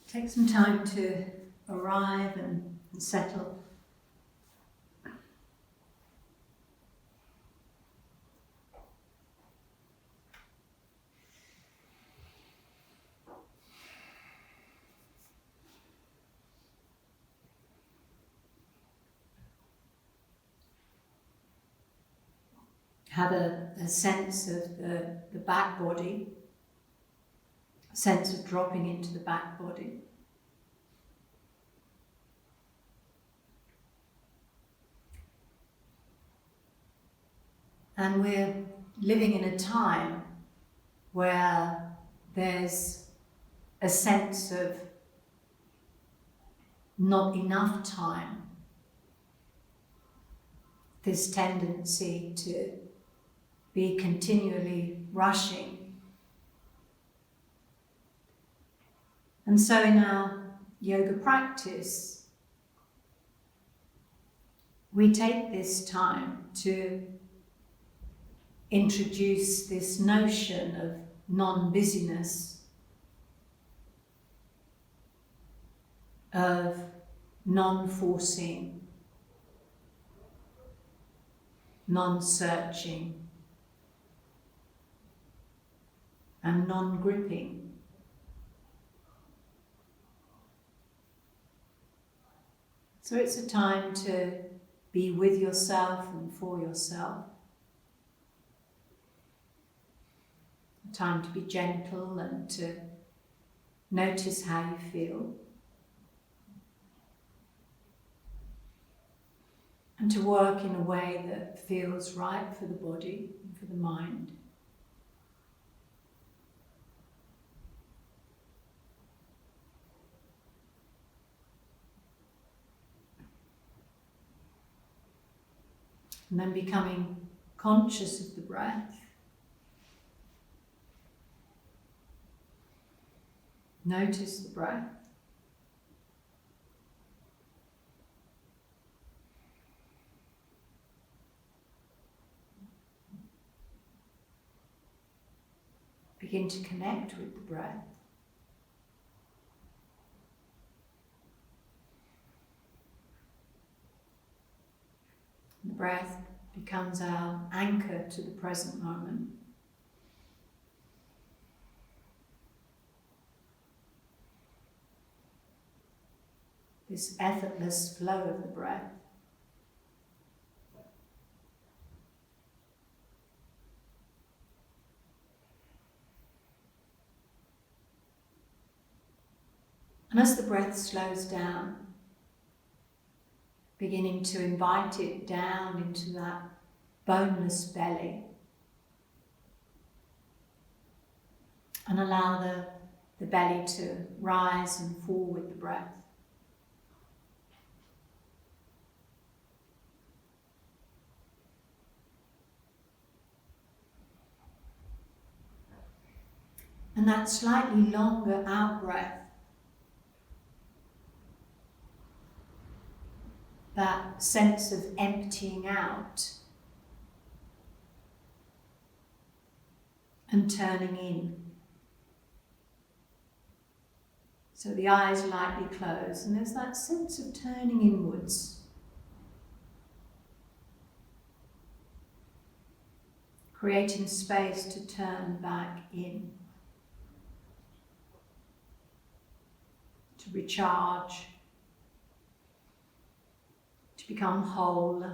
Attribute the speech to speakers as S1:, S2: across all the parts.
S1: Take some time to arrive and settle. Have a sense of the back body, a sense of dropping into the back body. And we're living in a time where there's a sense of not enough time, this tendency to be continually rushing. And so in our yoga practice, we take this time to introduce this notion of non-busyness, of non-forcing, non-searching, and non-gripping. So it's a time to be with yourself and for yourself. A time to be gentle and to notice how you feel. And to work in a way that feels right for the body and for the mind. And then becoming conscious of the breath. Notice the breath. Begin to connect with the breath. The breath becomes our anchor to the present moment. This effortless flow of the breath. And as the breath slows down, beginning to invite it down into that boneless belly, and allow the belly to rise and fall with the breath. And that slightly longer out breath, that sense of emptying out and turning in. So the eyes lightly close, and there's that sense of turning inwards. Creating space to turn back in. To recharge. To become whole.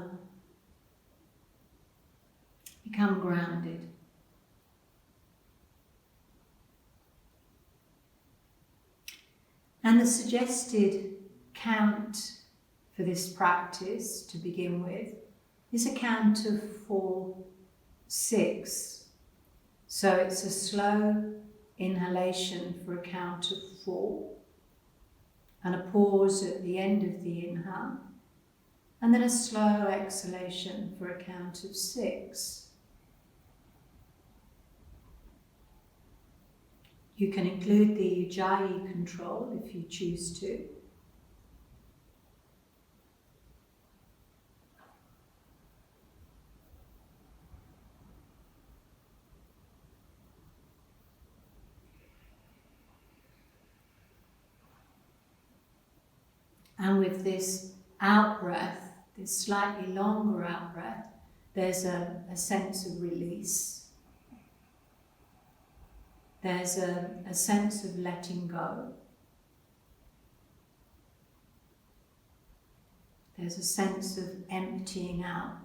S1: Become grounded. And the suggested count for this practice to begin with is a count of 4, 6. So it's a slow inhalation for a count of 4, and a pause at the end of the inhale, and then a slow exhalation for a count of 6. You can include the Ujjayi control if you choose to. And with this out-breath, this slightly longer out-breath, there's a sense of release. There's a sense of letting go. There's a sense of emptying out.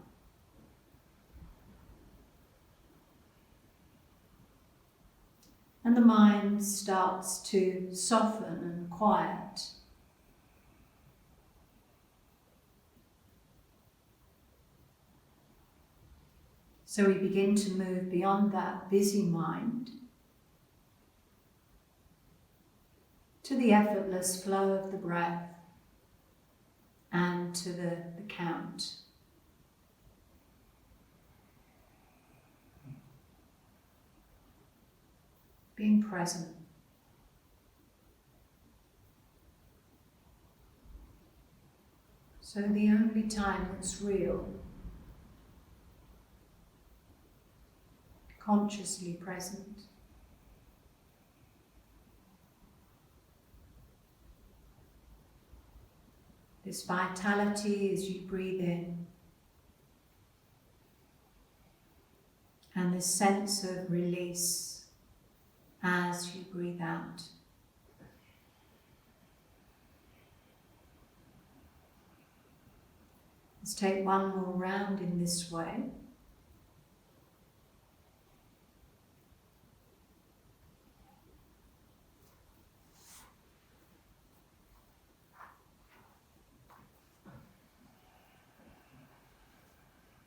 S1: And the mind starts to soften and quiet. So we begin to move beyond that busy mind to the effortless flow of the breath and to the count. Being present. So the only time that's real, consciously present. This vitality as you breathe in, and this sense of release as you breathe out. Let's take one more round in this way.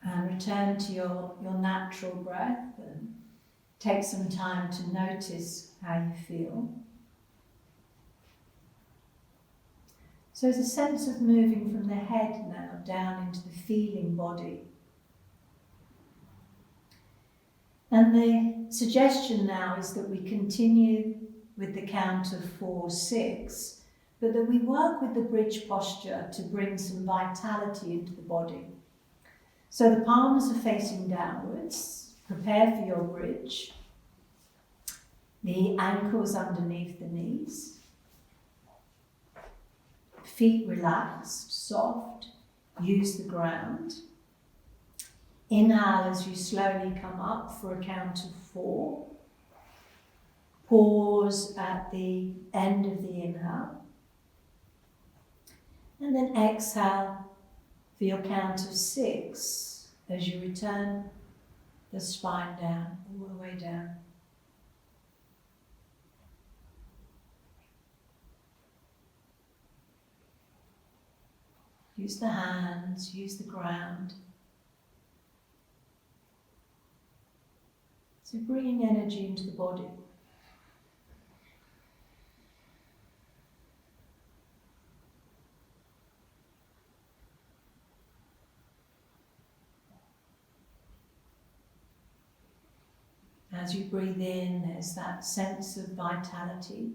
S1: And return to your natural breath and take some time to notice how you feel. So there's a sense of moving from the head now down into the feeling body. And the suggestion now is that we continue with the count of 4, 6, but that we work with the bridge posture to bring some vitality into the body. So the palms are facing downwards, prepare for your bridge. The ankles underneath the knees. Feet relaxed, soft, use the ground. Inhale as you slowly come up for a count of 4. Pause at the end of the inhale. And then exhale for your count of 6 as you return the spine down, all the way down. Use the hands, use the ground. So bringing energy into the body. As you breathe in, there's that sense of vitality.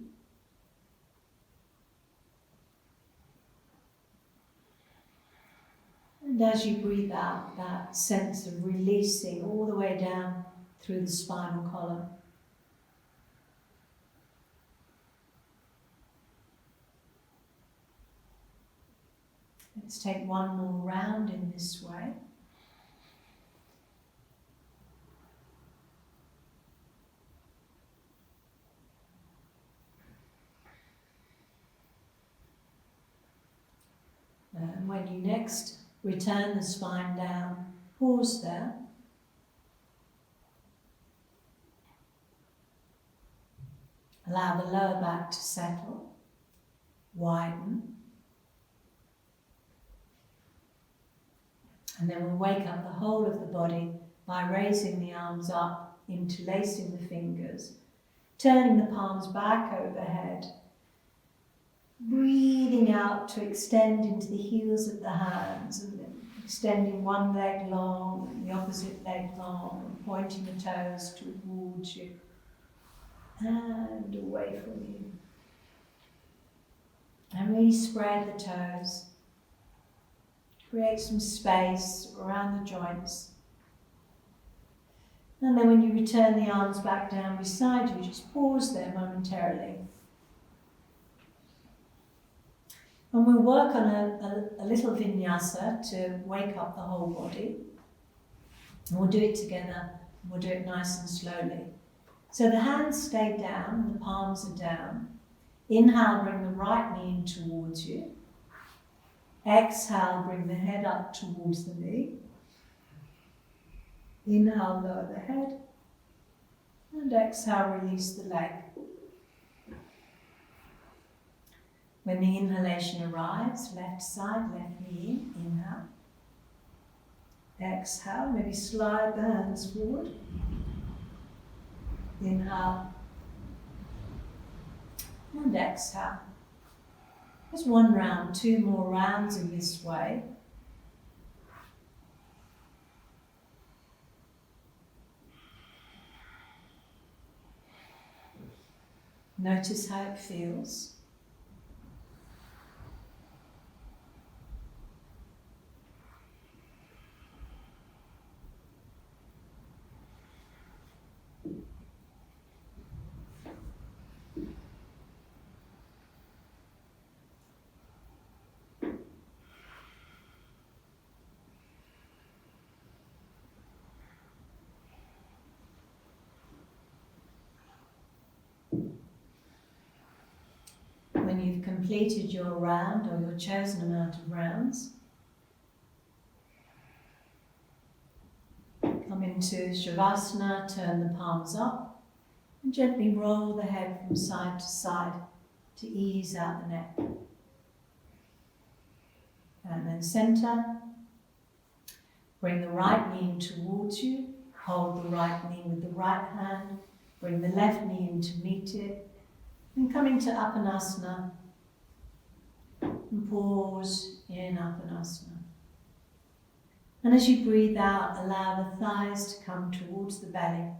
S1: And as you breathe out, that sense of releasing all the way down through the spinal column. Let's take one more round in this way. And when you next return the spine down, pause there. Allow the lower back to settle, widen. And then we'll wake up the whole of the body by raising the arms up, interlacing the fingers, turning the palms back overhead, breathing out to extend into the heels of the hands, and then extending one leg long and the opposite leg long, and pointing the toes towards you and away from you. And really spread the toes. Create some space around the joints. And then when you return the arms back down beside you, just pause there momentarily.
S2: And we'll work on a little vinyasa to wake up the whole body. And we'll do it together. We'll do it nice and slowly. So the hands stay down, the palms are down. Inhale, bring the right knee in towards you. Exhale, bring the head up towards the knee. Inhale, lower the head. And exhale, release the leg. When the inhalation arrives, left side, left knee in, inhale. Exhale, maybe slide the hands forward. Inhale. And exhale. Just one round, 2 more rounds in this way. Notice how it feels. When you've completed your round or your chosen amount of rounds, come into Shavasana, turn the palms up and gently roll the head from side to side to ease out the neck. And then center, bring the right knee in towards you, hold the right knee with the right hand, bring the left knee in to meet it, and come into Apanasana, and pause in Apanasana. And as you breathe out, allow the thighs to come towards the belly,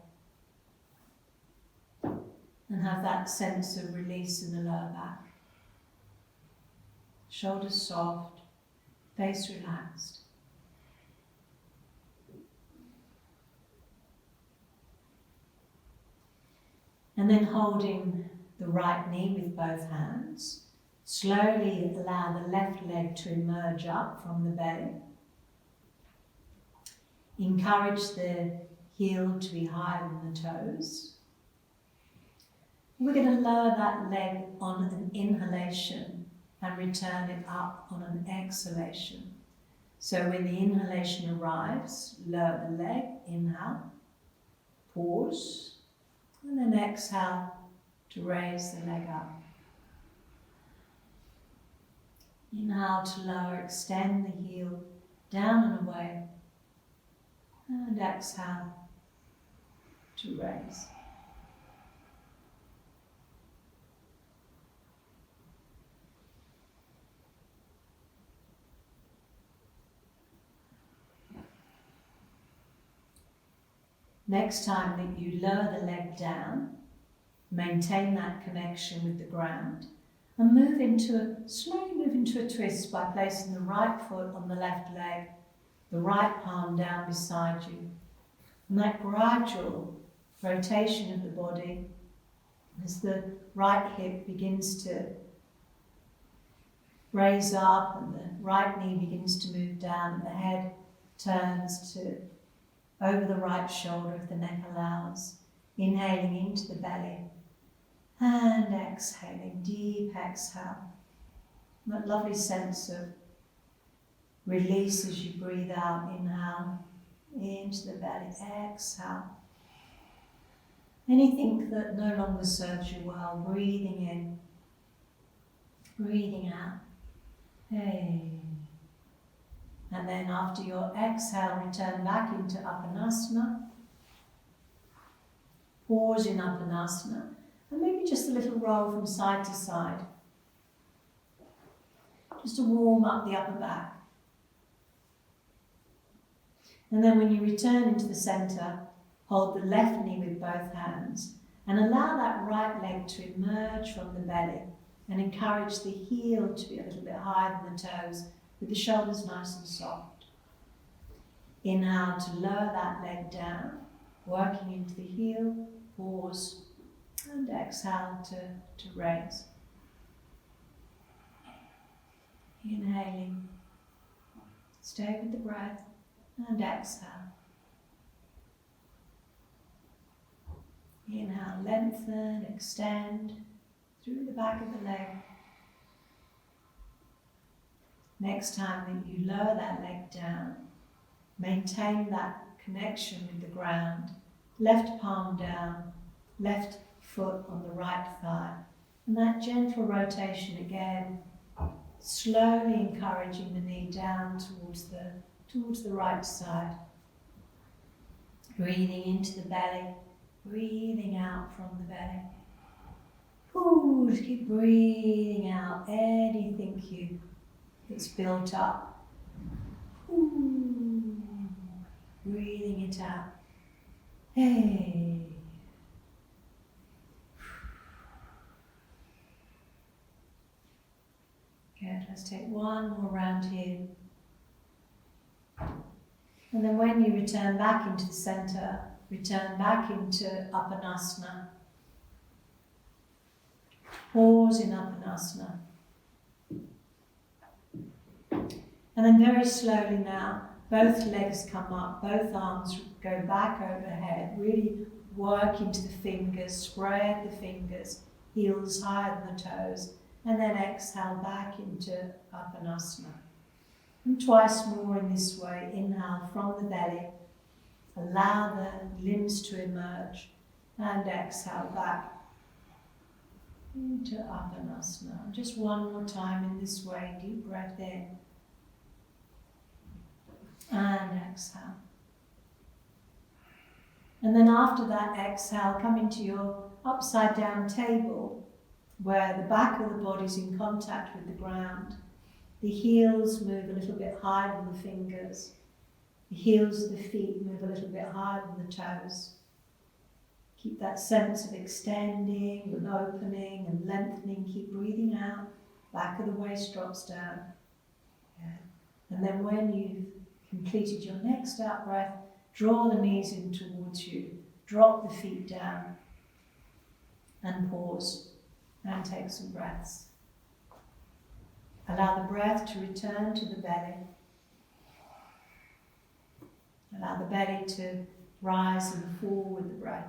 S2: and have that sense of release in the lower back. Shoulders soft, face relaxed. And then holding the right knee with both hands, slowly allow the left leg to emerge up from the belly. Encourage the heel to be higher than the toes. We're going to lower that leg on an inhalation and return it up on an exhalation. So when the inhalation arrives, lower the leg, inhale, pause, and then exhale to raise the leg up. Inhale to lower, extend the heel down and away, and exhale to raise. Next time that you lower the leg down, maintain that connection with the ground and slowly move into a twist by placing the right foot on the left leg, the right palm down beside you. And that gradual rotation of the body as the right hip begins to raise up and the right knee begins to move down and the head turns to over the right shoulder if the neck allows. Inhaling into the belly and exhaling, deep exhale. That lovely sense of release as you breathe out. Inhale into the belly, exhale. Anything that no longer serves you well, breathing in, breathing out. Hey. And then after your exhale, return back into Apanasana. Pause in Apanasana. And maybe just a little roll from side to side. Just to warm up the upper back. And then when you return into the center, hold the left knee with both hands and allow that right leg to emerge from the belly and encourage the heel to be a little bit higher than the toes with the shoulders nice and soft. Inhale to lower that leg down, working into the heel, pause, and exhale to raise. Inhaling. Stay with the breath and exhale. Inhale, lengthen, extend through the back of the leg. Next time that you lower that leg down, maintain that connection with the ground. Left palm down, left foot on the right thigh. And that gentle rotation again, slowly encouraging the knee down towards the right side. Breathing into the belly, breathing out from the belly. Ooh, just keep breathing out anything that's built up. Ooh, breathing it out. Hey. Good, let's take one more round here. And then when you return back into the center, return back into Apanasana. Pause in Apanasana. And then very slowly now, both legs come up, both arms go back overhead. Really work into the fingers, spread the fingers, heels higher than the toes. And then exhale back into Apanasana. And twice more in this way. Inhale from the belly. Allow the limbs to emerge. And exhale back into Apanasana. Just one more time in this way. Deep breath in. And exhale. And then after that exhale, come into your upside down table, where the back of the body is in contact with the ground. The heels move a little bit higher than the fingers. The heels of the feet move a little bit higher than the toes. Keep that sense of extending and opening and lengthening. Keep breathing out. Back of the waist drops down. Yeah. And then when you've completed your next out breath, draw the knees in towards you. Drop the feet down. And pause. And take some breaths. Allow the breath to return to the belly. Allow the belly to rise and fall with the breath.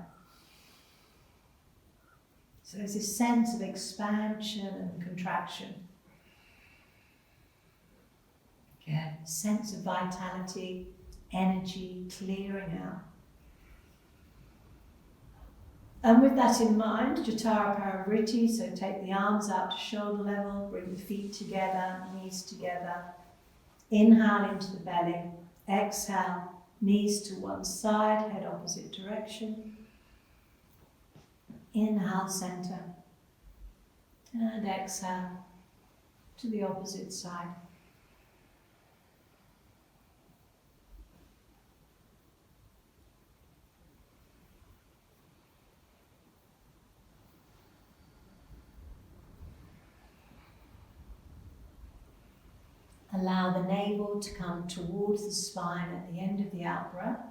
S2: So there's this sense of expansion and contraction. Yeah, sense of vitality, energy, clearing out. And with that in mind, Jatara Parivriti, so take the arms out to shoulder level, bring the feet together, knees together. Inhale into the belly, exhale, knees to one side, head opposite direction. Inhale, center, and exhale to the opposite side. Allow the navel to come towards the spine at the end of the out-breath,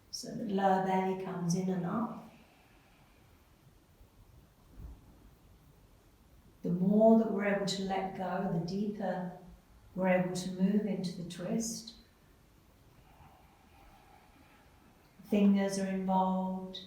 S2: so the lower belly comes in and up. The more that we're able to let go, the deeper we're able to move into the twist. Fingers are involved.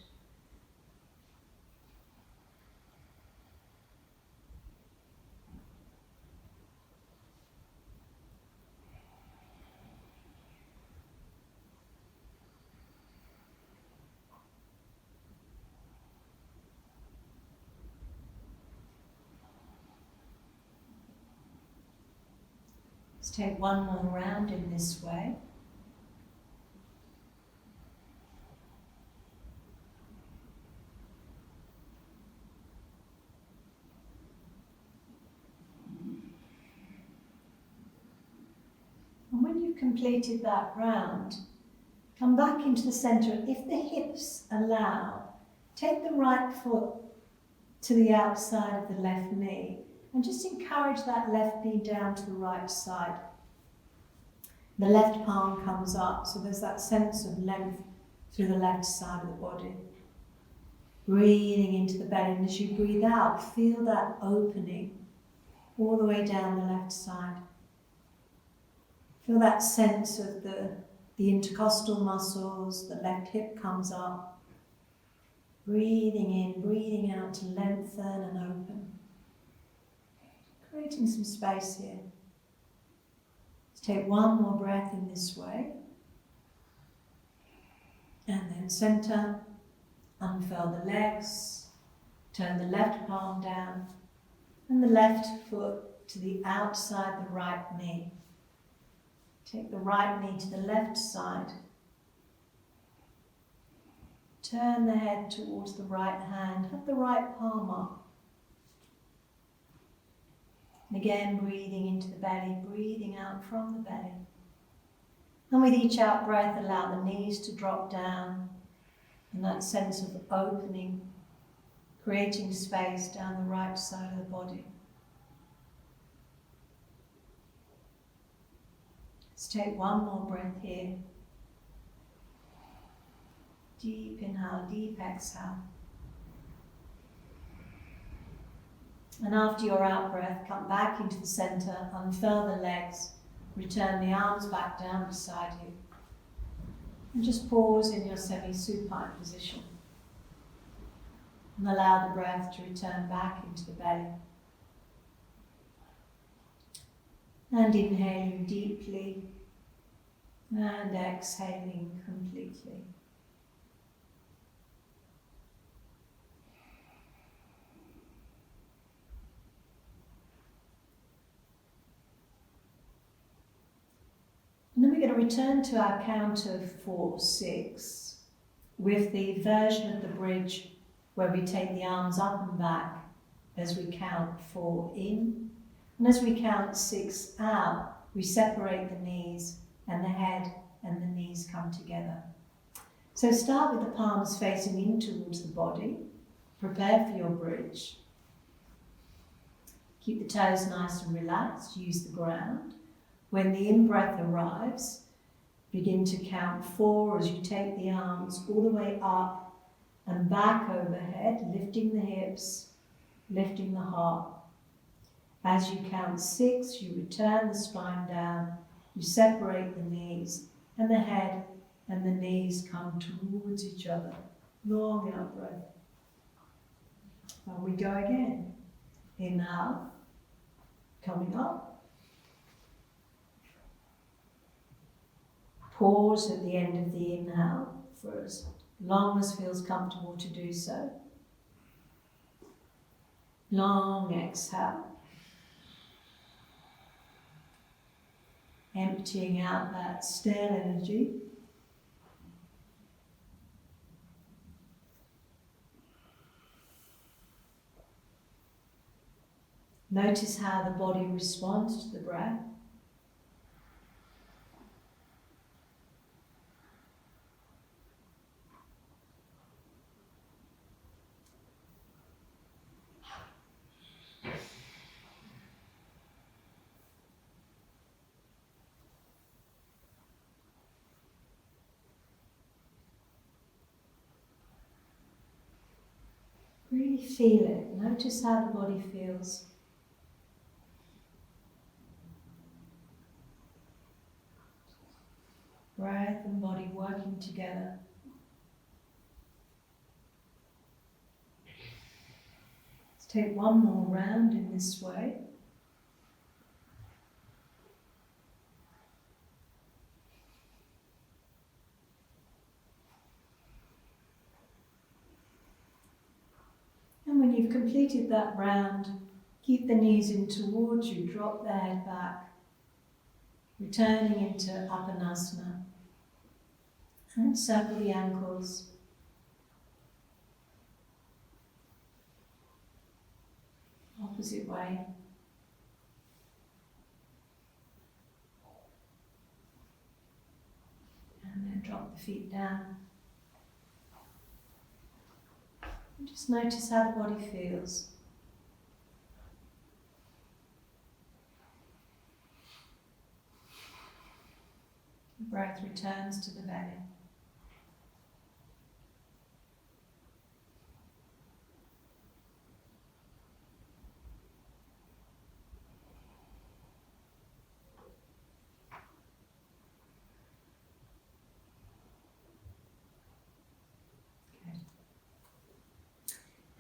S2: Let's take one more round in this way. And when you've completed that round, come back into the center. If the hips allow, take the right foot to the outside of the left knee. And just encourage that left knee down to the right side. The left palm comes up, so there's that sense of length through the left side of the body. Breathing into the belly, and as you breathe out, feel that opening all the way down the left side. Feel that sense of the intercostal muscles, the left hip comes up. Breathing in, breathing out to lengthen and open. Creating some space here. Let's take one more breath in this way. And then center, unfurl the legs, turn the left palm down, and the left foot to the outside the right knee. Take the right knee to the left side. Turn the head towards the right hand, have the right palm up. And again, breathing into the belly, breathing out from the belly. And with each out breath, allow the knees to drop down, and that sense of opening, creating space down the right side of the body. Let's take one more breath here. Deep inhale, deep exhale. And after your out breath, come back into the center, unfurl the legs, return the arms back down beside you. And just pause in your semi-supine position. And allow the breath to return back into the belly. And inhaling deeply and exhaling completely. And then we're going to return to our count of 4, 6 with the version of the bridge where we take the arms up and back as we count 4 in. And as we count 6 out, we separate the knees and the head and the knees come together. So start with the palms facing in towards the body. Prepare for your bridge. Keep the toes nice and relaxed. Use the ground. When the in-breath arrives, begin to count 4 as you take the arms all the way up and back overhead, lifting the hips, lifting the heart. As you count 6, you return the spine down, you separate the knees, and the head and the knees come towards each other. Long out breath. And we go again. Inhale, coming up. Pause at the end of the inhale for as long as feels comfortable to do so. Long exhale. Emptying out that stale energy. Notice how the body responds to the breath. Really feel it. Notice how the body feels. Breath and body working together. Let's take one more round in this way. And when you've completed that round, keep the knees in towards you, drop the head back, returning into Apanasana. And circle the ankles. Opposite way. And then drop the feet down. And just notice how the body feels. The breath returns to the belly.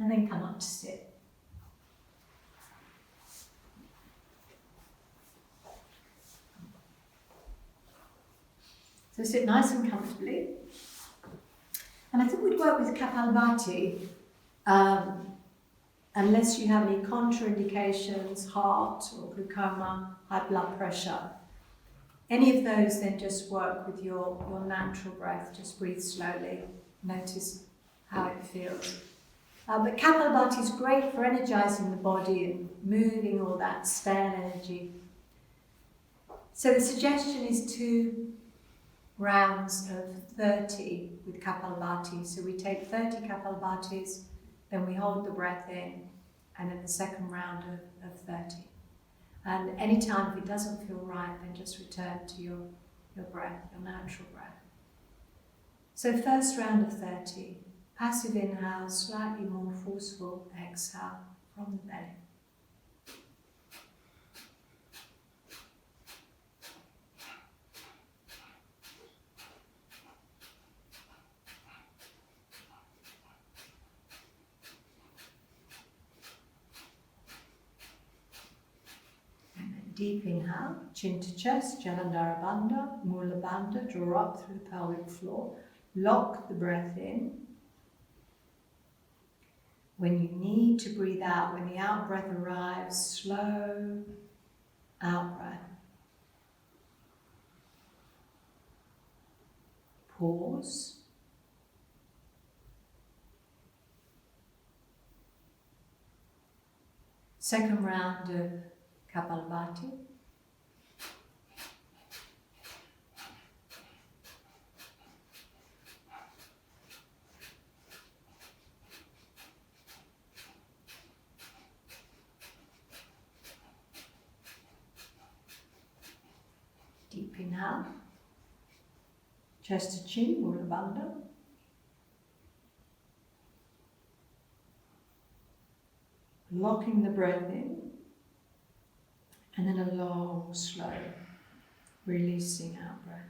S2: And then come up to sit.
S1: So sit nice and comfortably. And I think we'd work with Kapalbhati, unless you have any contraindications, heart or glaucoma, high blood pressure. Any of those, then just work with your natural breath. Just breathe slowly. Notice how it feels. But Kapalbhati is great for energizing the body and moving all that stale energy. So the suggestion is 2 rounds of 30 with Kapalbhati. So we take 30 Kapalbhatis, then we hold the breath in, and then the second round of 30. And anytime if it doesn't feel right, then just return to your breath, your natural breath. So first round of 30, passive inhale, slightly more forceful exhale from the belly. Deep inhale, chin to chest, Jalandhara Bandha, Mula Bandha, draw up through the pelvic floor. Lock the breath in. When you need to breathe out, when the out breath arrives, slow out breath. Pause. Second round of Kapalbhati. Deep inhale. Chest to chin, Mula Bandha. Locking the breath in. And then a long, slow, releasing out breath.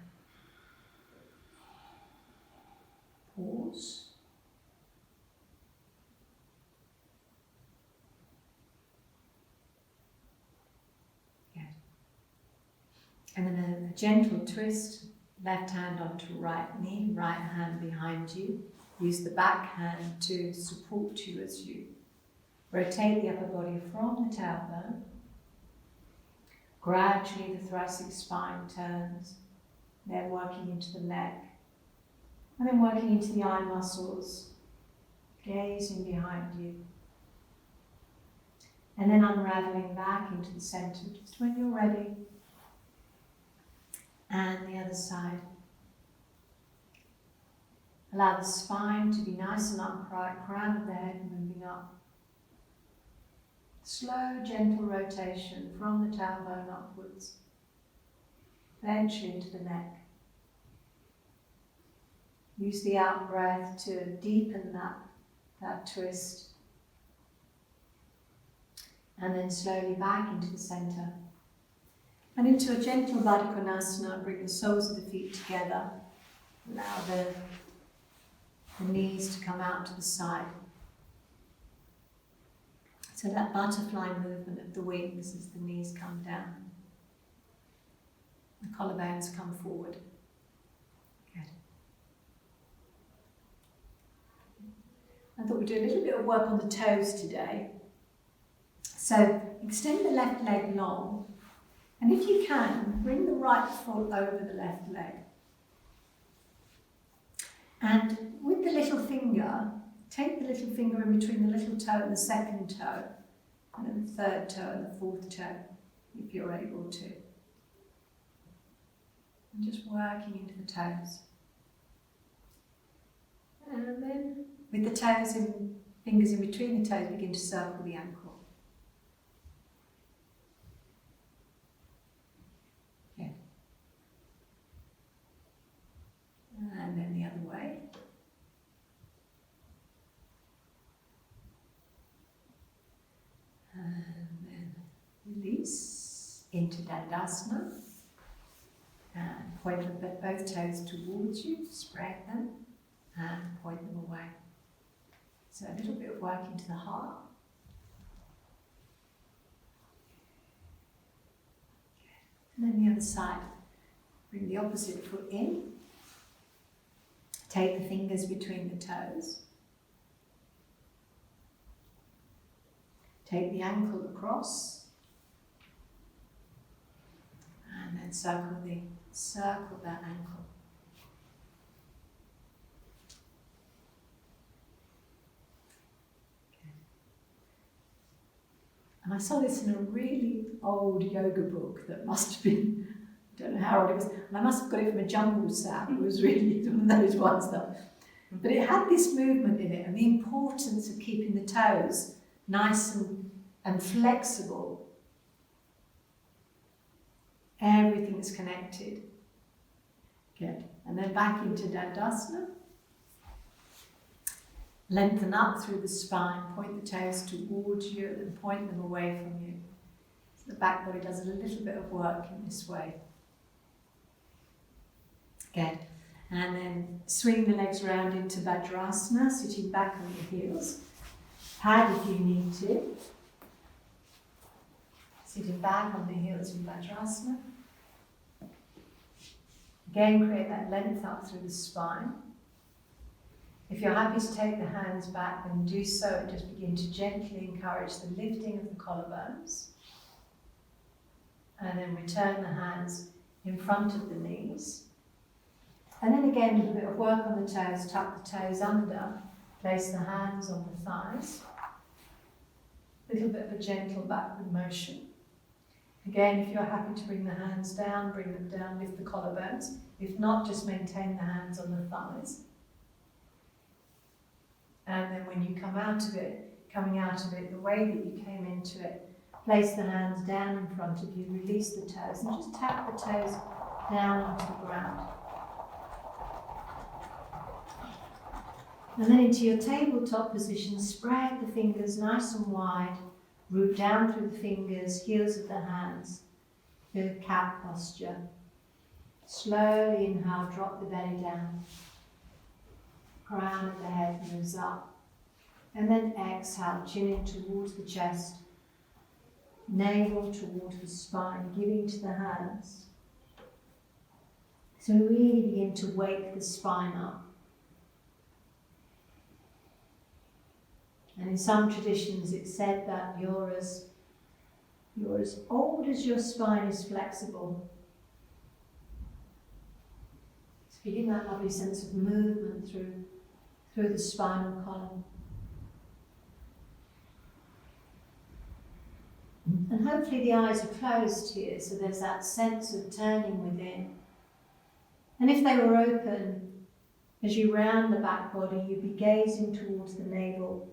S1: Pause. Good. And then a gentle twist, left hand onto right knee, right hand behind you. Use the back hand to support you as you rotate the upper body from the tailbone. Gradually the thoracic spine turns, then working into the neck, and then working into the eye muscles, gazing behind you, and then unraveling back into the center, just when you're ready, and the other side. Allow the spine to be nice and upright, crown of the head moving up. Slow, gentle rotation from the tailbone upwards, eventually into the neck. Use the out breath to deepen that twist. And then slowly back into the center. And into a gentle Baddha Konasana, bring the soles of the feet together. Allow the knees to come out to the side. So that butterfly movement of the wings as the knees come down. The collarbones come forward. Good. I thought we'd do a little bit of work on the toes today. So extend the left leg long, and if you can, bring the right foot over the left leg. And with the little finger, take the little finger in between the little toe and the second toe, and then the third toe and the fourth toe, if you're able to. And just working into the toes. And then with the toes and fingers in between the toes, begin to circle the ankle. Good. And then the other way. And then release into Dandasana. And point both toes towards you, spread them, and point them away. So So a little bit of work into the heart. And then the other side. Bring the opposite foot in. Take the fingers between the toes. Take the ankle across. And then circle that ankle. Okay. And I saw this in a really old yoga book that must have been, I don't know how old it was, and I must have got it from a jumble sound. It was really one of those ones that, but it had this movement in it and the importance of keeping the toes nice and flexible. Everything is connected. Good. And then back into Dandasana. Lengthen up through the spine, point the toes towards you and point them away from you. So the back body does a little bit of work in this way. Good. And then swing the legs round into Vajrasana, sitting back on your heels. Pad if you need to. Sitting back on the heels in Vajrasana. Again, create that length up through the spine. If you're happy to take the hands back, then do so and just begin to gently encourage the lifting of the collarbones. And then return the hands in front of the knees. And then again, with a bit of work on the toes, tuck the toes under, place the hands on the thighs. A little bit of a gentle backward motion. Again, if you're happy to bring the hands down, bring them down, lift the collarbones. If not, just maintain the hands on the thighs. And then when you come out of it, coming out of it the way that you came into it, place the hands down in front of you, release the toes, and just tap the toes down onto the ground. And then into your tabletop position, spread the fingers nice and wide, root down through the fingers, heels of the hands, the cat posture. Slowly inhale, drop the belly down. Crown of the head moves up. And then exhale, chin in towards the chest, navel towards the spine, giving to the hands. So really begin to wake the spine up. And in some traditions it's said that you're as old as your spine is flexible. So begin that lovely sense of movement through the spinal column. And hopefully the eyes are closed here, so there's that sense of turning within. And if they were open, as you round the back body, you'd be gazing towards the navel.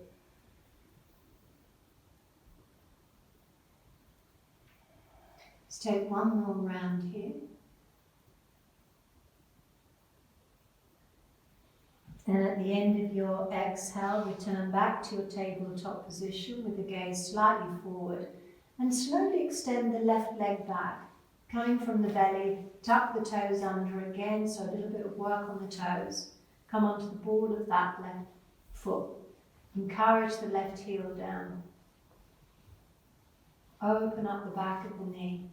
S1: Let's take one more round here. And at the end of your exhale, return back to your tabletop position with the gaze slightly forward and slowly extend the left leg back, coming from the belly, tuck the toes under again, so a little bit of work on the toes. Come onto the ball of that left foot. Encourage the left heel down. Open up the back of the knee.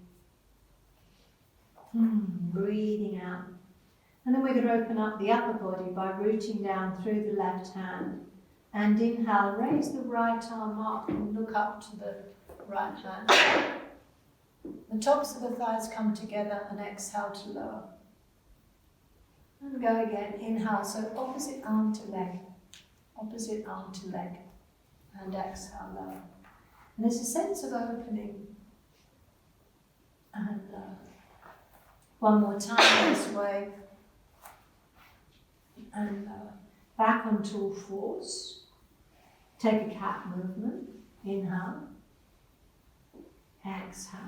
S1: Breathing out. And then we're going to open up the upper body by rooting down through the left hand. And inhale, raise the right arm up and look up to the right hand. The tops of the thighs come together and exhale to lower. And go again, inhale, so opposite arm to leg, and exhale, lower. And there's a sense of opening and lower. One more time this way. And lower. Back onto all fours. Take a cat movement. Inhale. Exhale.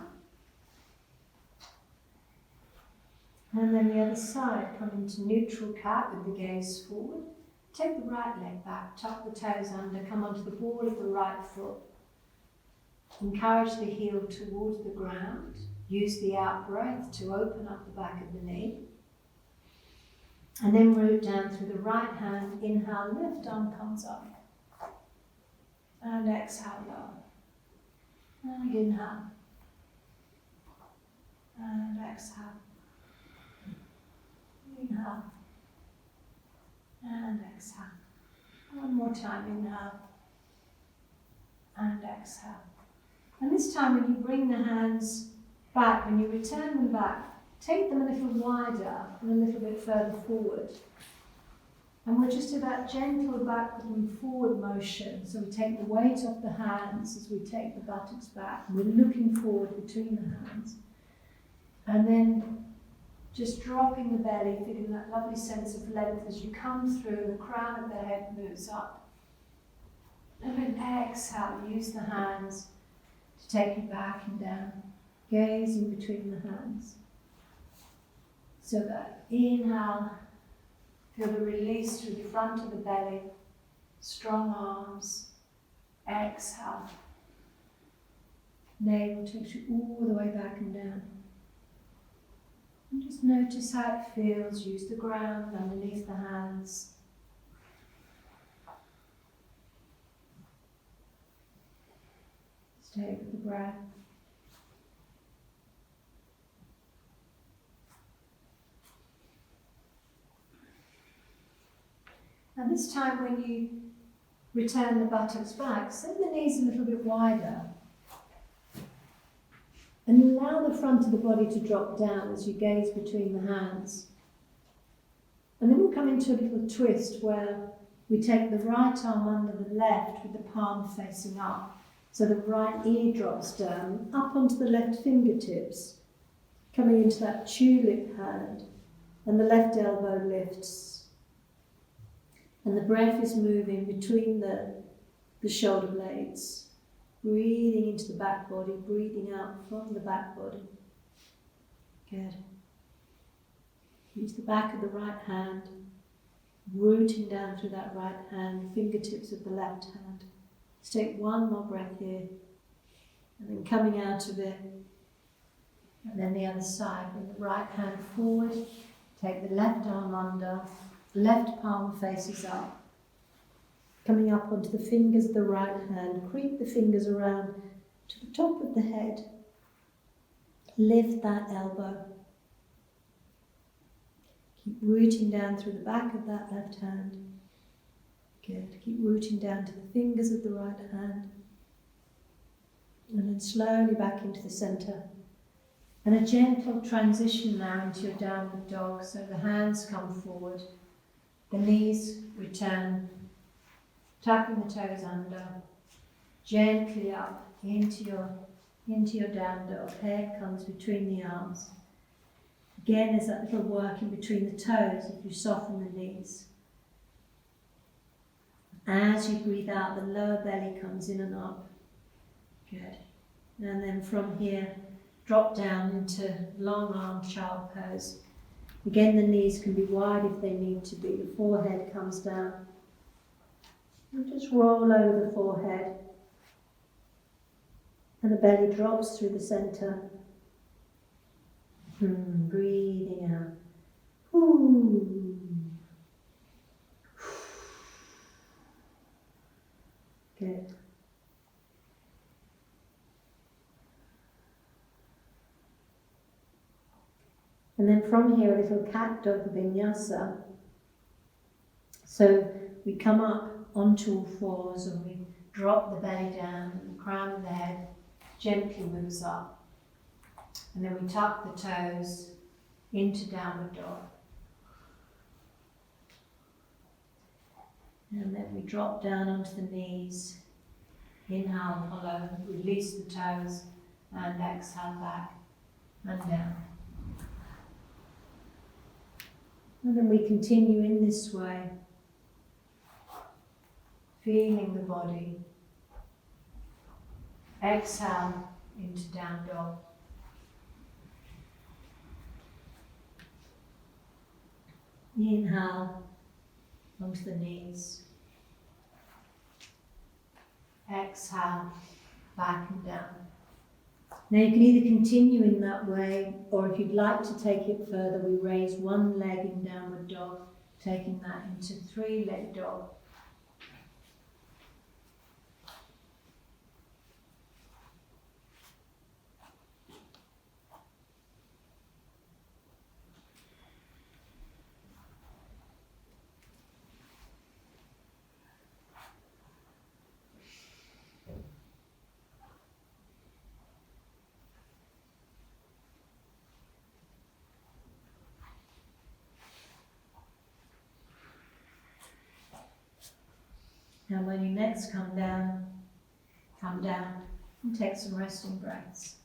S1: And then the other side. Come into neutral cat with the gaze forward. Take the right leg back. Tuck the toes under. Come onto the ball of the right foot. Encourage the heel towards the ground. Use the out breath to open up the back of the knee. And then root down through the right hand. Inhale, left arm comes up.
S2: And exhale low. And inhale. And exhale. Inhale. And exhale. One more time, inhale. And exhale. And this time when you bring the hands back, when you return them back, take them a little wider and a little bit further forward. And we'll just do that gentle backward and forward motion. So we take the weight off the hands as we take the buttocks back. And we're looking forward between the hands. And then just dropping the belly, feeling that lovely sense of length as you come through and the crown of the head moves up. And then exhale, use the hands to take you back and down, gazing between the hands. So that inhale, feel the release through the front of the belly, strong arms. Exhale, navel takes you all the way back and down. And just notice how it feels. Use the ground underneath the hands. Stay with the breath. And this time when you return the buttocks back, send the knees a little bit wider. And allow the front of the body to drop down as you gaze between the hands. And then we'll come into a little twist where we take the right arm under the left with the palm facing up. So the right ear drops down, up onto the left fingertips, coming into that tulip hand, and the left elbow lifts. And the breath is moving between the shoulder blades, breathing into the back body, breathing out from the back body. Good. Use the back of the right hand, rooting down through that right hand, fingertips of the left hand. Let's take one more breath here, and then coming out of it, and then the other side. Bring the right hand forward, take the left arm under, left palm faces up. Coming up onto the fingers of the right hand, creep the fingers around to the top of the head. Lift that elbow. Keep rooting down through the back of that left hand. Good. Keep rooting down to the fingers of the right hand. And then slowly back into the centre. And a gentle transition now into your downward dog. So the hands come forward. The knees return. Tapping the toes under. Gently up into your down dog. Head comes between the arms. Again, there's that little work in between the toes if you soften the knees. As you breathe out, the lower belly comes in and up. Good. And then from here, drop down into long arm child pose. Again, the knees can be wide if they need to be. The forehead comes down. And just roll over the forehead. And the belly drops through the centre. Breathing out. Ooh. Good. And then from here, a little cat dog vinyasa. So we come up onto all fours and we drop the belly down and the crown of the head gently moves up. And then we tuck the toes into downward dog. And then we drop down onto the knees. Inhale, hollow, release the toes, and exhale back and down. And then we continue in this way, feeling the body. Exhale into down dog. Inhale onto the knees. Exhale, back and down. Now you can either continue in that way, or if you'd like to take it further, we raise one leg in downward dog, taking that into three-leg dog. And when you next come down and take some resting breaths.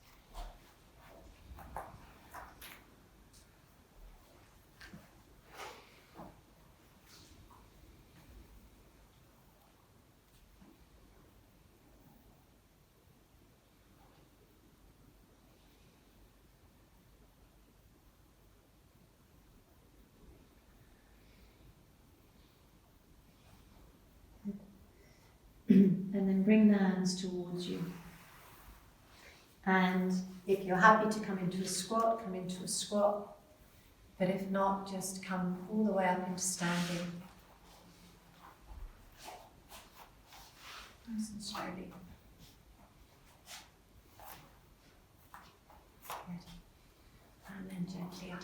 S2: And then bring the hands towards you. And if you're happy to come into a squat, come into a squat. But if not, just come all the way up into standing. Nice and slowly. Good. And then gently up.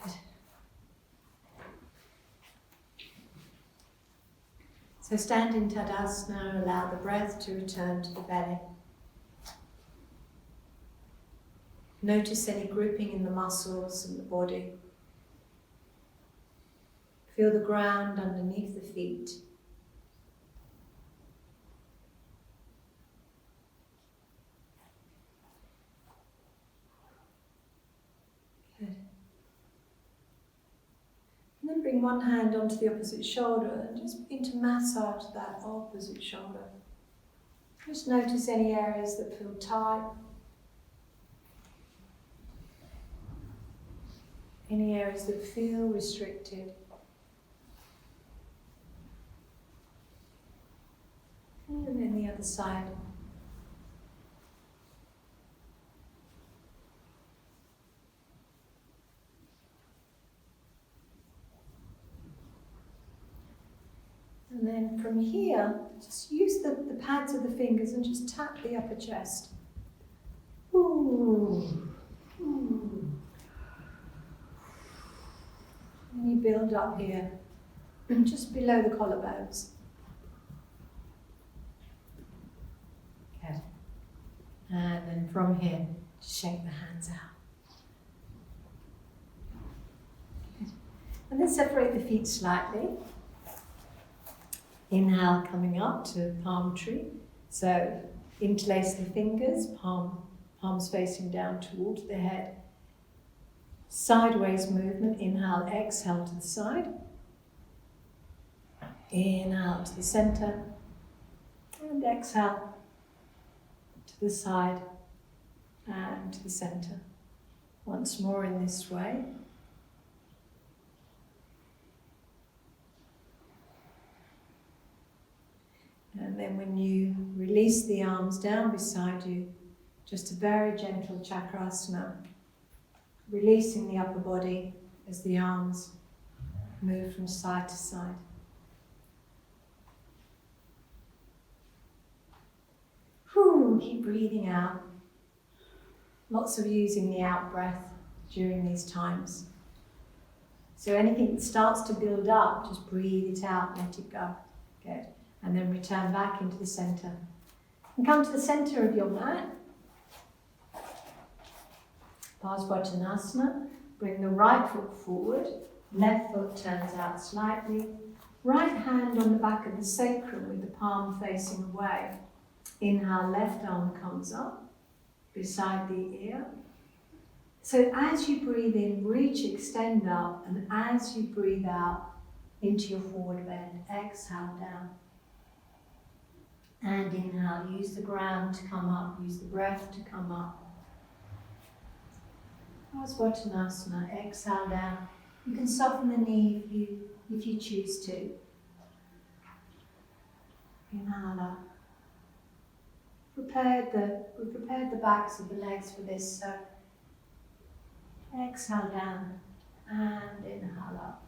S2: Good. So stand in Tadasana, allow the breath to return to the belly. Notice any grouping in the muscles and the body. Feel the ground underneath the feet. Good. And then bring one hand onto the opposite shoulder and just begin to massage that opposite shoulder. Just notice any areas that feel tight. Any areas that feel restricted. And then the other side. And then from here, just use the pads of the fingers and just tap the upper chest. Ooh. Ooh. And you build up here, just below the collarbones. Good. And then from here, just shake the hands out. Good. And then separate the feet slightly. Inhale, coming up to palm tree. So interlace the fingers, palms facing down towards the head. Sideways movement, inhale, exhale to the side. Inhale to the center. And exhale to the side and to the center. Once more in this way. And then when you release the arms down beside you, just a very gentle chakrasana. Releasing the upper body as the arms move from side to side. Whew, keep breathing out. Lots of using the out breath during these times. So anything that starts to build up, just breathe it out, let it go. Good. And then return back into the center. And come to the center of your mat. Parsvottanasana, bring the right foot forward, left foot turns out slightly, right hand on the back of the sacrum with the palm facing away. Inhale, left arm comes up, beside the ear. So as you breathe in, reach, extend up, and as you breathe out into your forward bend, exhale down. And inhale, use the ground to come up, use the breath to come up. Parsvottanasana, exhale down. You can soften the knee if you choose to. Inhale up. We've prepared the backs of the legs for this, so exhale down and inhale up.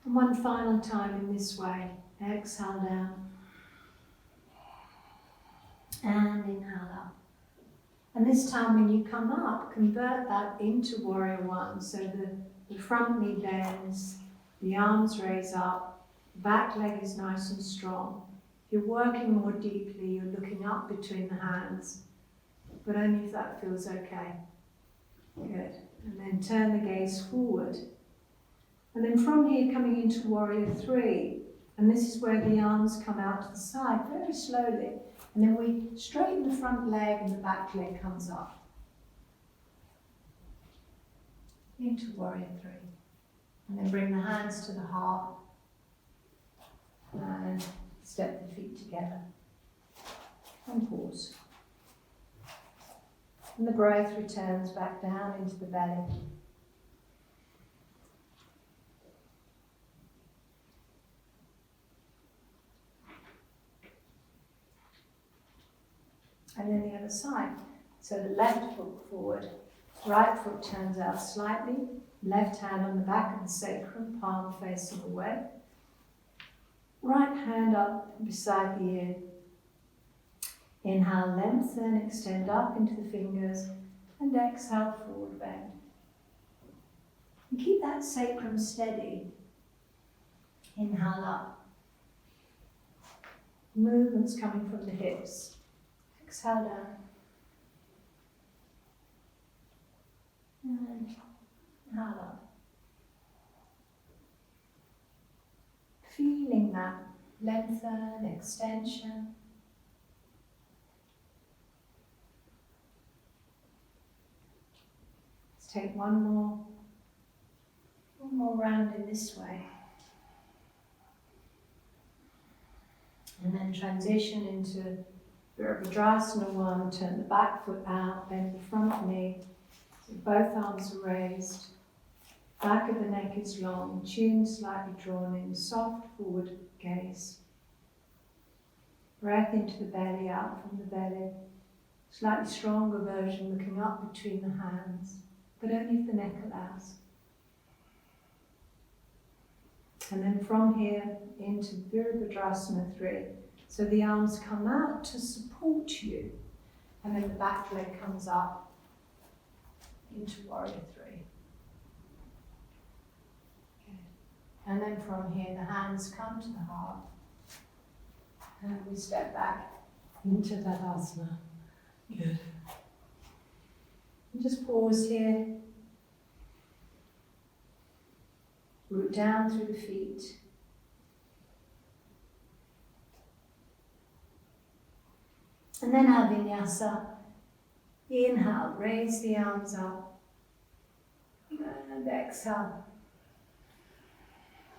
S2: And one final time in this way. Exhale down and inhale up. And this time when you come up, convert that into Warrior One. So the front knee bends, the arms raise up, the back leg is nice and strong. If you're working more deeply, you're looking up between the hands, but only if that feels okay. Good. And then turn the gaze forward.
S1: And then from here, coming into warrior three, and this is where the arms come out to the side very slowly. And then we straighten the front leg and the back leg comes up. Into warrior three. And then bring the hands to the heart. And step the feet together. And pause. And the breath returns back down into the belly. And then the other side. So the left foot forward, right foot turns out slightly, left hand on the back of the sacrum, palm facing away. Right hand up beside the ear. Inhale, lengthen, extend up into the fingers, and exhale, forward bend. And keep that sacrum steady. Inhale up. Movements coming from the hips. Exhale down. And inhale up. Feeling that lengthen, extension. Let's take one more round in this way. And then transition into Virabhadrasana 1, turn the back foot out, bend the front knee, so both arms are raised, back of the neck is long, chin slightly drawn in, soft forward gaze. Breath into the belly, out from the belly, slightly stronger version looking up between the hands, but only if the neck allows. And then from here into Virabhadrasana 3. So the arms come out to support you, and then the back leg comes up into warrior 3. Good. And then from here, the hands come to the heart, and we step back into Tadasana. Good. And just pause here. Root down through the feet. And then our vinyasa. Inhale, raise the arms up. And exhale.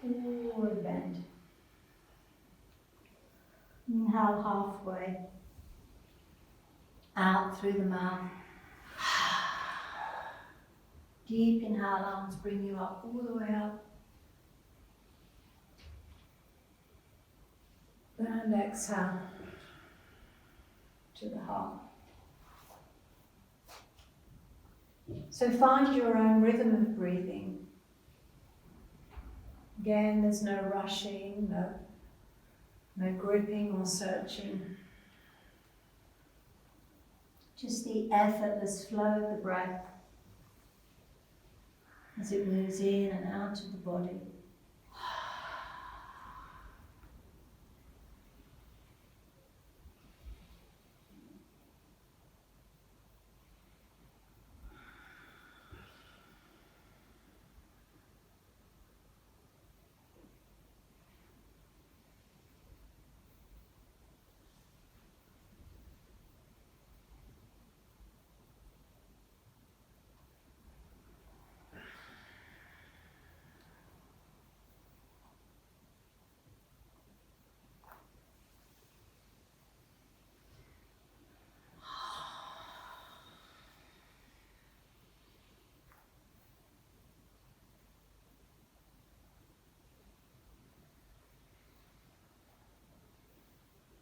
S1: Forward bend. Inhale halfway. Out through the mouth. Deep inhale, arms bring you up all the way up. And exhale to the heart. So find your own rhythm of breathing. Again, there's no rushing, no gripping or searching. Just the effortless flow of the breath as it moves in and out of the body.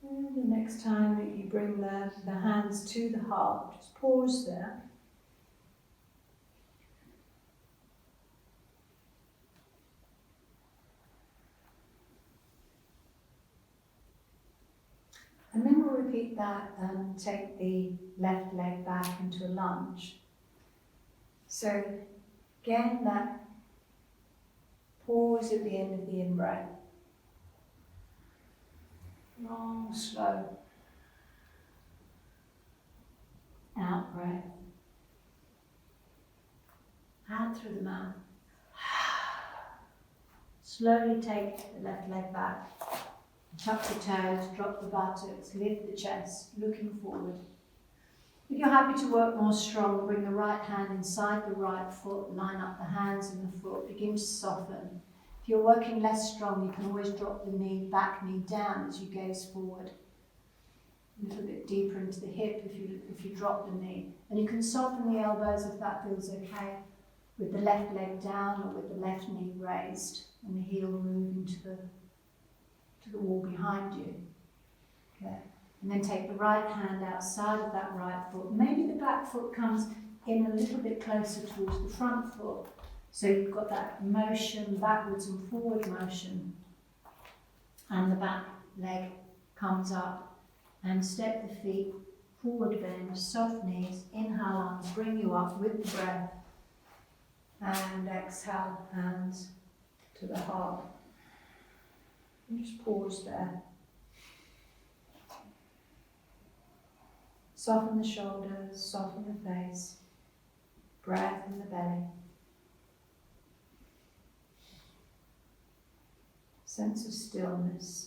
S1: And the next time that you bring the hands to the heart, just pause there. And then we'll repeat that and take the left leg back into a lunge. So again, that pause at the end of the in-breath. Long, slow out breath. Out through the mouth.
S2: Slowly take the left leg back. Tuck the toes, drop the buttocks, lift the chest, looking forward. If you're happy to work more strong, bring the right hand inside the right foot, line up the hands and the foot, begin to soften. If you're working less strong, you can always drop the knee, back knee down as you gaze forward. A little bit deeper into the hip if you drop the knee. And you can soften the elbows if that feels okay, with the left leg down or with the left knee raised and the heel moving to the wall behind you. Okay. And then take the right hand outside of that right foot. Maybe the back foot comes in a little bit closer towards the front foot. So you've got that motion, backwards and forward motion. And the back leg comes up. And step the feet, forward bend, soft knees. Inhale, arms bring you up with the breath. And exhale, hands to the heart. And just pause there. Soften the shoulders, soften the face. Breath in the belly. Sense of stillness.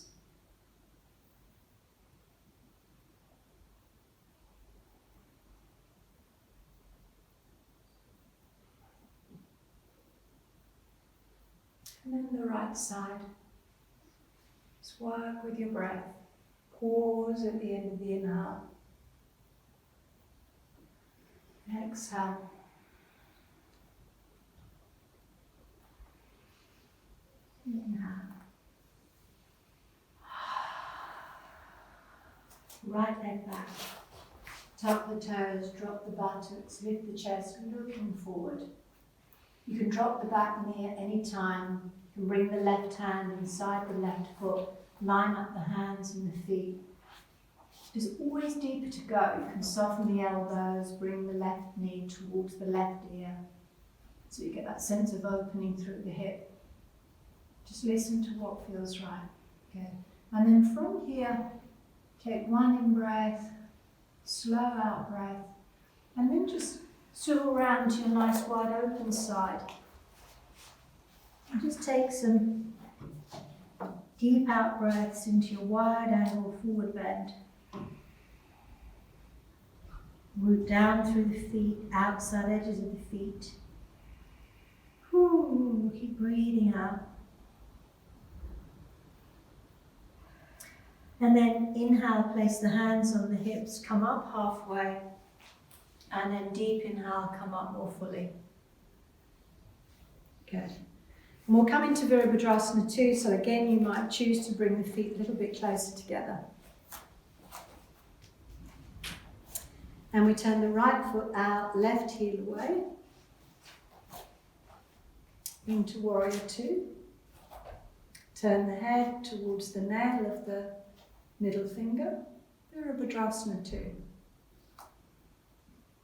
S2: And then the right side. Just work with your breath. Pause at the end of the inhale. Exhale. Inhale. Right leg back. Tuck the toes, drop the buttocks, lift the chest, looking forward. You can drop the back knee at any time. You can bring the left hand inside the left foot. Line up the hands and the feet. There's always deeper to go. You can soften the elbows, bring the left knee towards the left ear. So you get that sense of opening through the hip. Just listen to what feels right. Okay. And then from here, take one in breath, slow out breath, and then just swivel around to your nice wide open side. And just take some deep out breaths into your wide angle forward bend. Root down through the feet, outside edges of the feet. Ooh, keep breathing out. And then inhale, place the hands on the hips, come up halfway. And then deep inhale, come up more fully. Good. And we'll come into Virabhadrasana 2, so again you might choose to bring the feet a little bit closer together. And we turn the right foot out, left heel away. Into Warrior 2. Turn the head towards the nail of the middle finger. Virabhadrasana 2.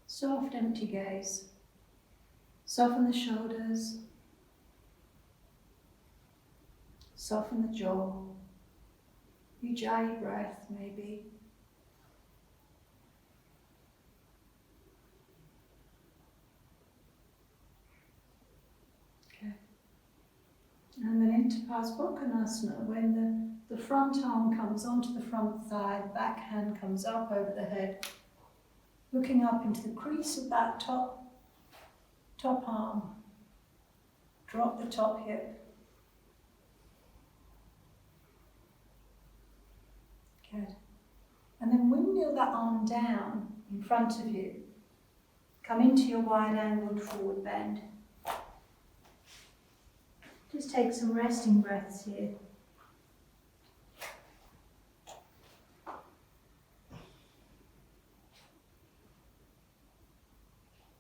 S2: Soft, empty gaze. Soften the shoulders. Soften the jaw. Ujjayi breath, maybe. Okay. And then into Parsvakonasana, when the front arm comes onto the front thigh, the back hand comes up over the head. Looking up into the crease of that top arm. Drop the top hip. Good. And then windmill that arm down in front of you. Come into your wide angled forward bend. Just take some resting breaths here.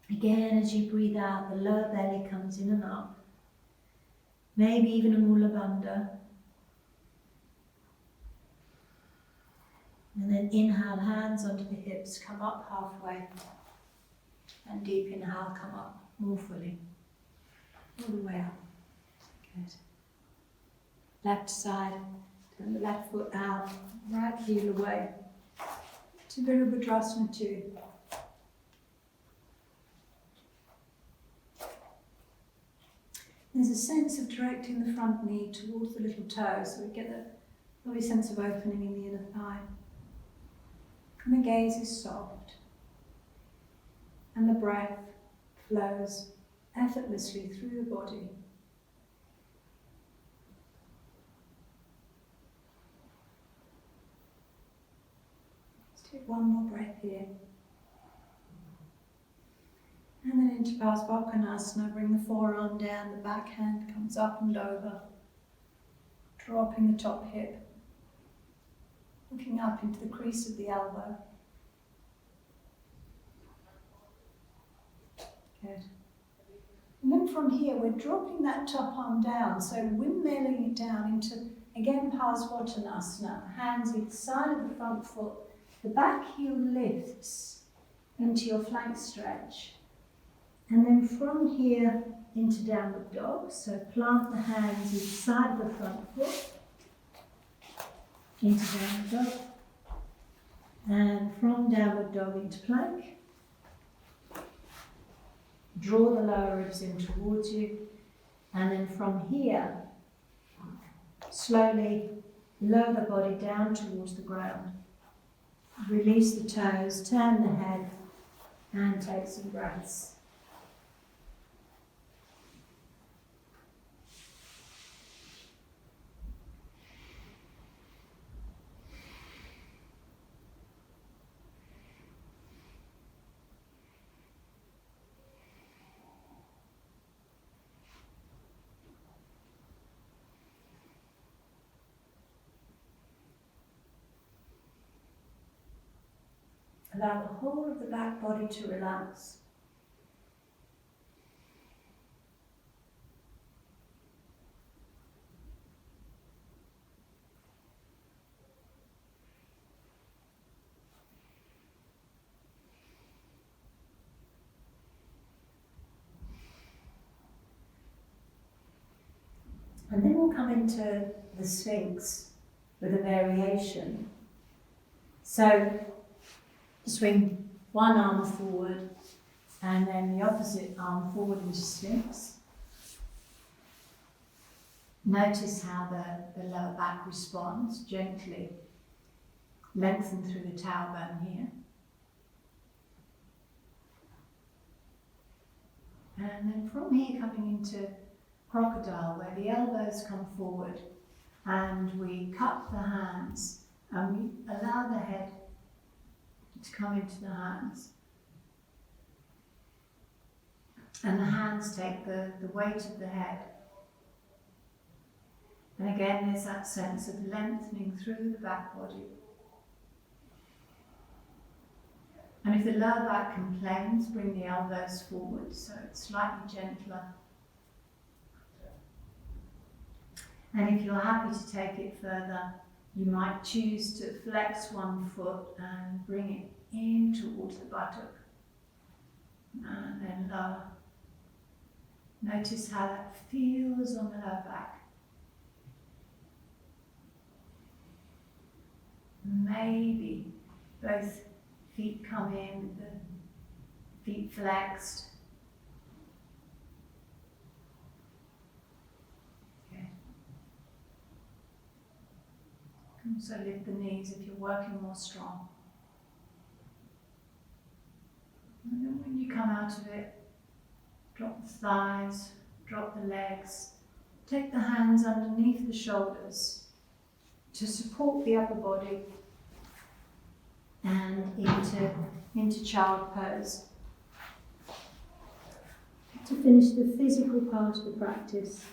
S2: Again, as you breathe out, the lower belly comes in and up. Maybe even a Mula Bandha. And then inhale, hands onto the hips, come up halfway. And deep inhale, come up more fully. All the way up. Good. Left side, turn the left foot out, right heel away. To Virabhadrasana 2.
S1: There's a sense of directing the front knee towards the little toe, so we get a lovely sense of opening in the inner thigh. And the gaze is soft. And the breath flows effortlessly through the body. Let's take one more breath here. And then into Parsvakonasana, bring the forearm down, the back hand comes up and over, dropping the top hip, looking up into the crease of the elbow. Good. And then from here, we're dropping that top arm down, so windmilling it down into, again, Parsvakonasana, hands either side of the front foot, the back heel lifts into your flank stretch. And then from here into downward dog, so plant the hands either side of the front foot, into downward dog, and from downward dog into plank. Draw the lower ribs in towards you, and then from here, slowly lower the body down towards the ground. Release the toes, turn the head, and take some breaths. Allow the whole of the back body to relax. And then we'll come into the Sphinx with a variation. So swing one arm forward and then the opposite arm forward into Sphinx. Notice how the lower back responds gently. Lengthen through the tailbone here. And then from here coming into crocodile, where the elbows come forward and we cup the hands and we allow the head to come into the hands. And the hands take the weight of the head. And again, there's that sense of lengthening through the back body. And if the lower back complains, bring the elbows forward so it's slightly gentler. And if you're happy to take it further, you might choose to flex one foot and bring it in towards the buttock. And then lower. Notice how that feels on the lower back. Maybe both feet come in with the feet flexed. So lift the knees if you're working more strong. And then when you come out of it, drop the thighs, drop the legs, take the hands underneath the shoulders to support the upper body and into child pose. To finish the physical part of the practice.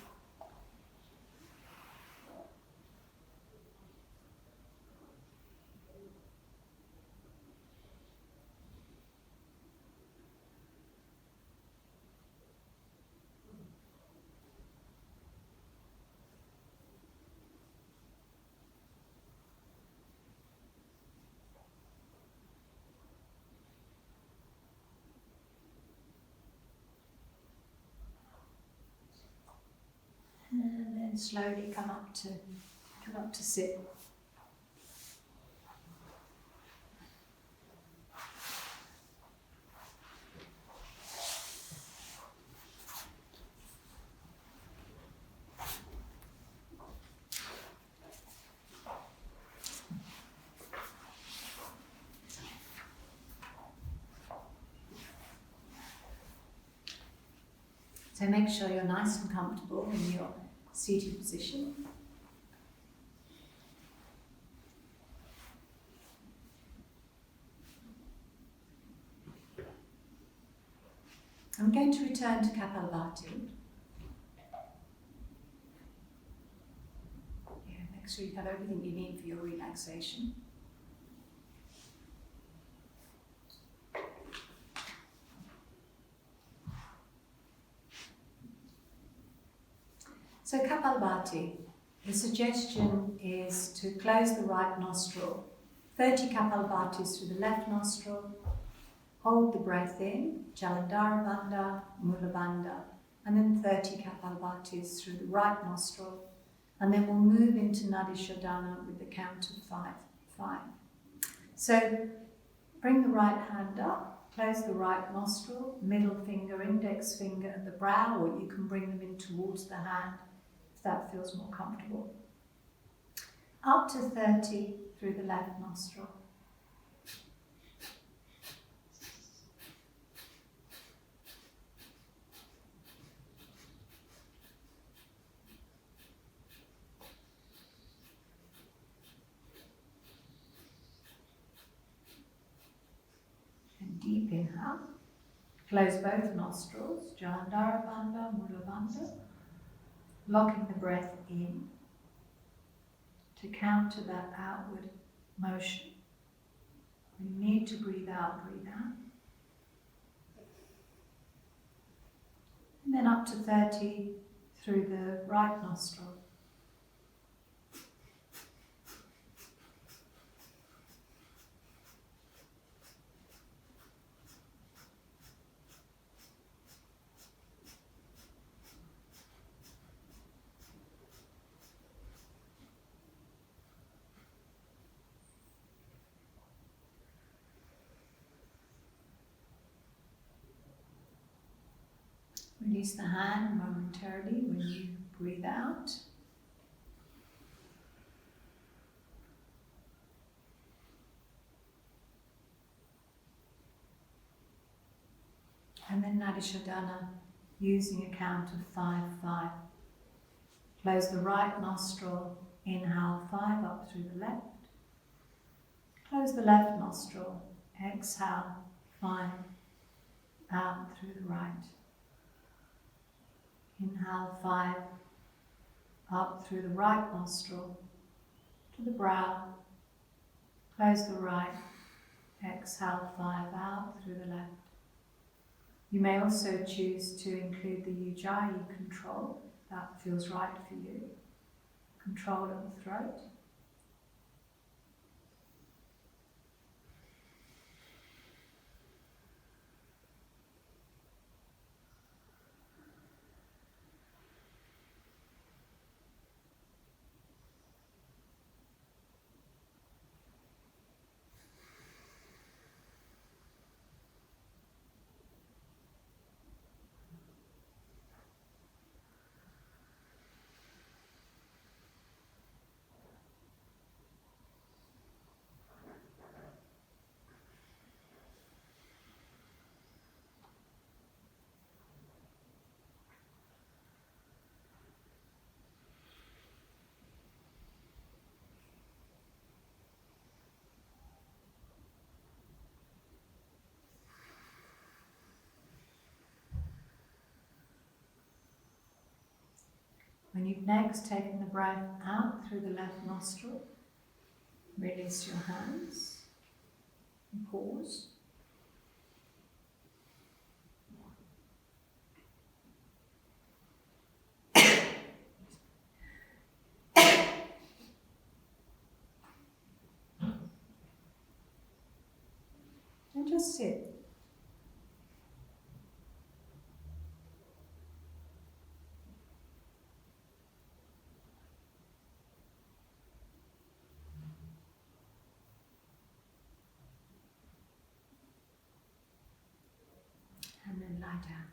S1: And then slowly come up to sit. So make sure you're nice and comfortable in your seated position. I'm going to return to Kapalabhati. Yeah, make sure you have everything you need for your relaxation. So Kapalabhati, the suggestion is to close the right nostril, 30 Kapalabhatis through the left nostril, hold the breath in, Jalandhara Bandha, Mula Bandha, and then 30 Kapalabhatis through the right nostril, and then we'll move into Nadi Shodhana with the count of 5. 5. So bring the right hand up, close the right nostril, middle finger, index finger at the brow, or you can bring them in towards the hand if that feels more comfortable. Up to 30 through the left nostril. And deep inhale. Close both nostrils, Jalandhara Bandha, Mula Bandha. Locking the breath in to counter that outward motion. When you need to breathe out, breathe out. And then up to 30 through the right nostril. Release the hand momentarily when you breathe out. And then Nadi Shodhana using a count of 5, 5. Close the right nostril, inhale 5 up through the left. Close the left nostril, exhale 5 out through the right. Inhale 5 up through the right nostril to the brow. Close the right, exhale 5 out through the left. You may also choose to include the Ujjayi control, if that feels right for you. Control of the throat. When you've next taken the breath out through the left nostril, release your hands and pause. And just sit. And then lie down.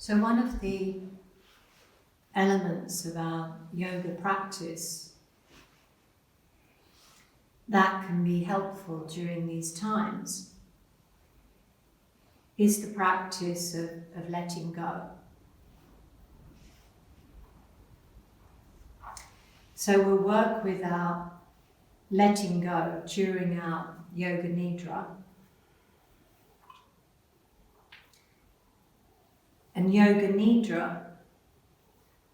S1: So one of the elements of our yoga practice that can be helpful during these times is the practice of letting go. So we'll work with our letting go during our Yoga Nidra. And Yoga Nidra,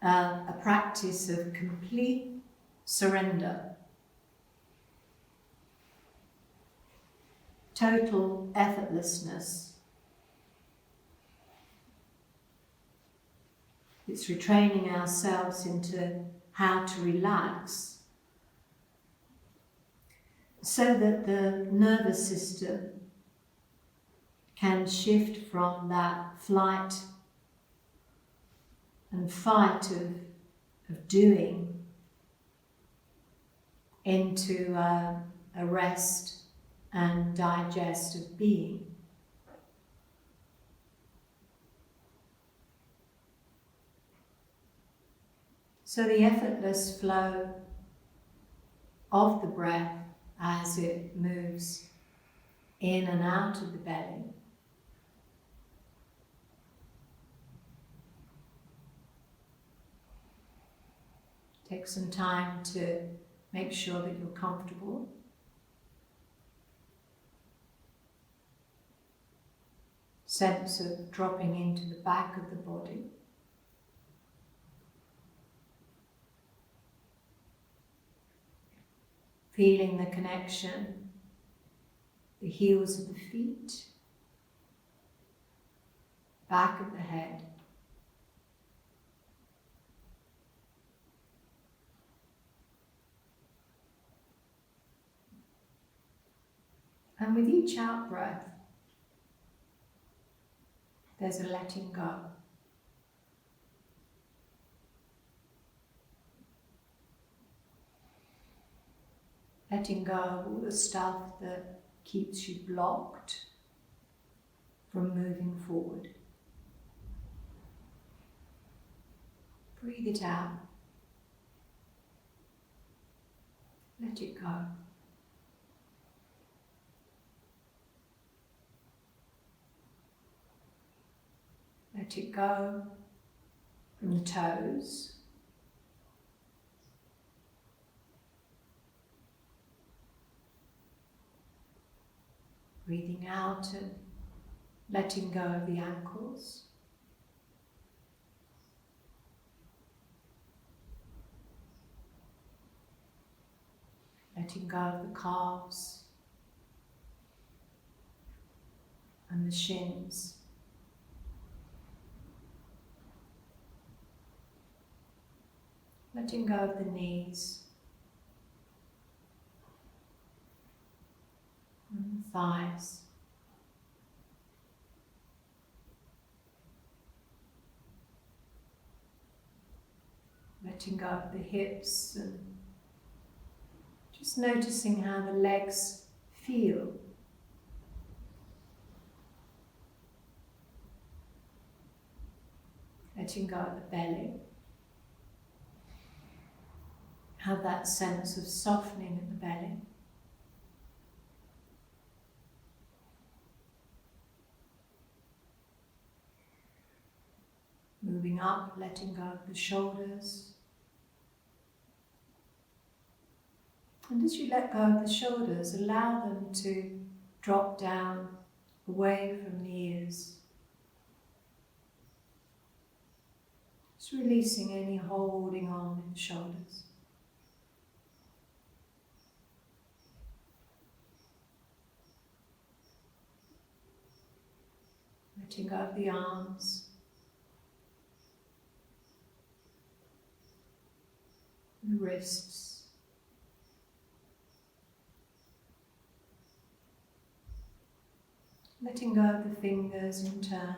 S1: a practice of complete surrender, total effortlessness. It's retraining ourselves into how to relax so that the nervous system can shift from that flight and fight of doing into a rest and digest of being. So the effortless flow of the breath as it moves in and out of the belly. Take some time to make sure that you're comfortable. Sense of dropping into the back of the body. Feeling the connection, the heels of the feet, back of the head. And with each out breath, there's a letting go. Letting go of all the stuff that keeps you blocked from moving forward. Breathe it out. Let it go. Let it go from the toes. Breathing out and letting go of the ankles. Letting go of the calves and the shins. Letting go of the knees and the thighs. Letting go of the hips and just noticing how the legs feel. Letting go of the belly. Have that sense of softening in the belly. Moving up, letting go of the shoulders. And as you let go of the shoulders, allow them to drop down away from the ears. Just releasing any holding on in the shoulders. Letting go of the arms. The wrists. Letting go of the fingers in turn.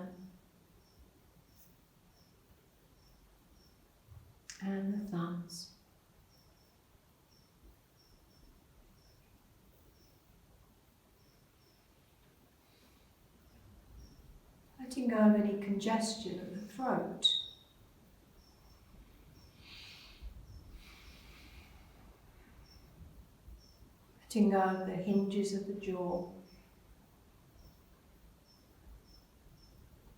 S1: And the thumbs. Letting go of any congestion of the throat. Letting go of the hinges of the jaw,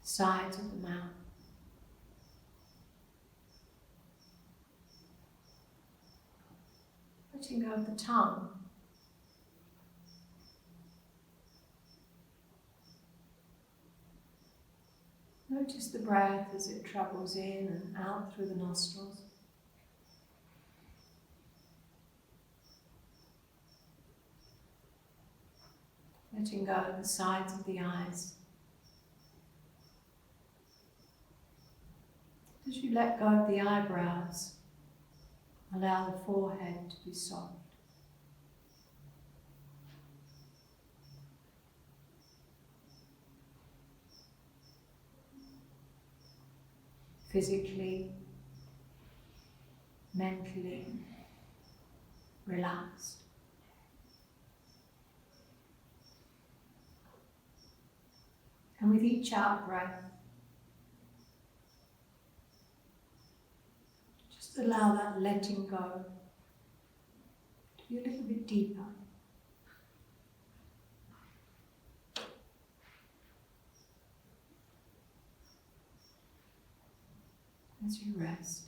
S1: sides of the mouth. Letting go of the tongue. Notice the breath as it travels in and out through the nostrils. Letting go of the sides of the eyes. As you let go of the eyebrows, allow the forehead to be soft. Physically, mentally relaxed. And with each out breath, just allow that letting go to be a little bit deeper. As you rest.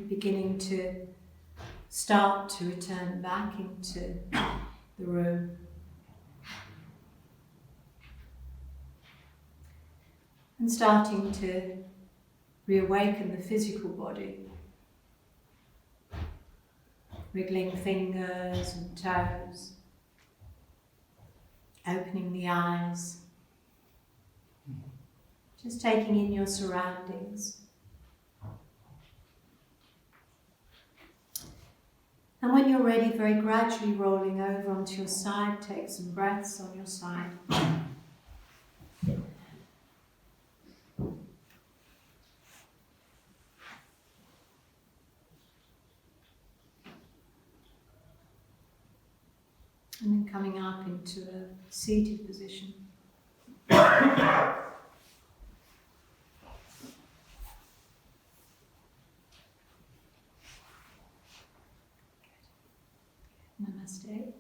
S1: Beginning to start to return back into the room. And starting to reawaken the physical body. Wriggling fingers and toes. Opening the eyes. Just taking in your surroundings. And when you're ready, very gradually rolling over onto your side, take some breaths on your side. And then coming up into a seated position. Namaste.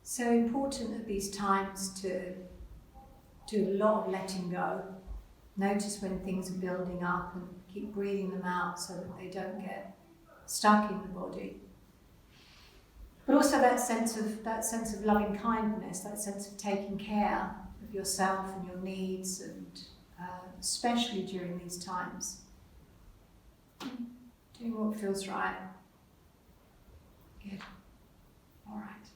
S1: So important at these times to do a lot of letting go. Notice when things are building up and keep breathing them out so that they don't get stuck in the body. But also that sense of loving kindness, that sense of taking care of yourself and your needs, and especially during these times, doing what feels right. Good. All right.